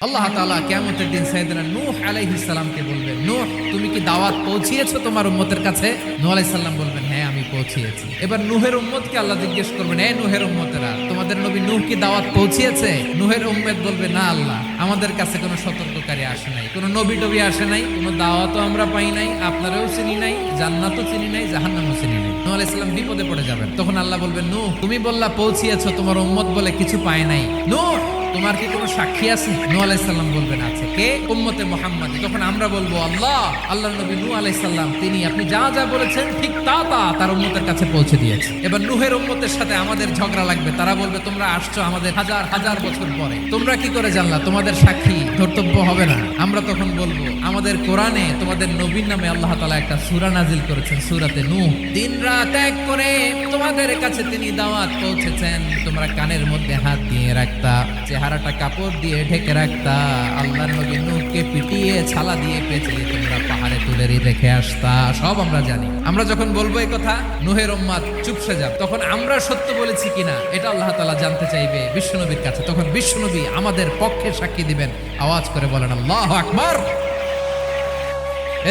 আল্লাহ তাআলা কিয়ামতের দিন সাইয়েদনা নূহ আলাইহিস সালামকে বলবেন, নূহ তুমি কি দাওয়াত পৌঁছিয়েছো তোমার উম্মতের কাছে? নূহ আলাইহিস সালাম বলবেন, হ্যাঁ আমি পৌঁছিয়েছি। এবার নূহের উম্মতকে আল্লাহ জিজ্ঞেস করবেন, এই নূহের উম্মতেরা, তোমাদের নবী নূহ কি দাওয়াত পৌঁছিয়েছে? নূহের উম্মত বলবে, না আল্লাহ, আমাদের কাছে কোনো সতর্ককারী আসে নাই, কোনো নবী টবি আসে নাই, কোনো দাওয়াতও আমরা পাই নাই, আপনারাও চিনি নাই, জান্নাতও চিনি নাই, জাহান্নামও চিনি নাই। নূহ আলাইহিস সালাম বিপদে পড়ে যাবেন। তখন আল্লাহ বলবেন, নূহ তুমি বললা পৌঁছিয়েছো, তোমার উম্মত বলে কিছু পায় নাই। নূহ তোমার কি কোনো সাক্ষী আছে? নূহ আলাইহিস সালাম বলবেন, আছে। কে? উম্মতে মুহাম্মাদ। তখন আমরা বলবো, আল্লাহর নবী নূহ আলাইহিস সালাম তিনি আপনি যা যা বলেছেন ঠিক তা তার উম্মতের কাছে পৌঁছে দিয়েছে। এবার নূহের উম্মতের সাথে আমাদের ঝগড়া লাগবে। তারা বলবে, তোমরা আসছো আমাদের হাজার হাজার বছর পরে, তোমরা কি করে জানলা? তোমাদের সাক্ষী ধর্তব্য হবে না। আমরা তখন বলবো, আমাদের কোরআনে তোমাদের নবীর নামে আল্লাহ তাআলা একটা সূরা নাজিল করেছেন, সূরাতে নূহ। দিন-রাত এক করে তোমাদের কাছে তিনি দাওয়াত পৌঁছেছেন। তোমরা কানের মধ্যে হাত দিয়ে রাখতা, চেহারাটা কাপড় দিয়ে ঢেকে রাখতা, আল্লাহর নবী নূহকে পিটিয়ে ছালা দিয়ে পেঁচিয়ে তোমরা পাহাড়ে তুলে রেখে আসতা। সব আমরা জানি। আমরা যখন বলবো এই কথা, নূহের উম্মত চুপসে যাবে। তখন আমরা সত্য বলেছি কিনা এটা আল্লাহ তাআলা জানতে চাইবে বিশ্বনবীর কাছে। তখন বিশ্বনবী আমাদের পক্ষে সাক্ষী দিবেন। আওয়াজ করে বলেন আল্লাহু আকবার।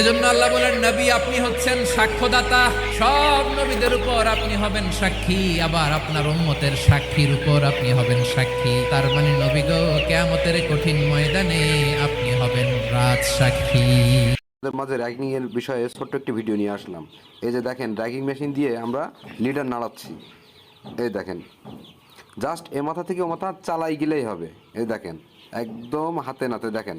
এজন্য আল্লাহ বলেন, নবী আপনি হচ্ছেন সাক্ষ্যদাতা, সব নবীদের উপর আপনি হবেন সাক্ষী, আবার আপনার উম্মতের সাক্ষীর উপর আপনি হবেন সাক্ষী। তার মানে নবী গো, কিয়ামতের কঠিন ময়দানে আপনি হবেন রাজ সাক্ষী। আমাদের মাঝে র্যাগিং এর বিষয়ে ছোট্ট একটি ভিডিও নিয়ে আসলাম। এই যে দেখেন, র্যাগিং মেশিন দিয়ে আমরা লিডার নাড়াচ্ছি। এই দেখেন, জাস্ট এ মাথা থেকে ও মাথা চালাই গেলেই হবে। এই দেখেন, একদম হাতে নাতে দেখেন।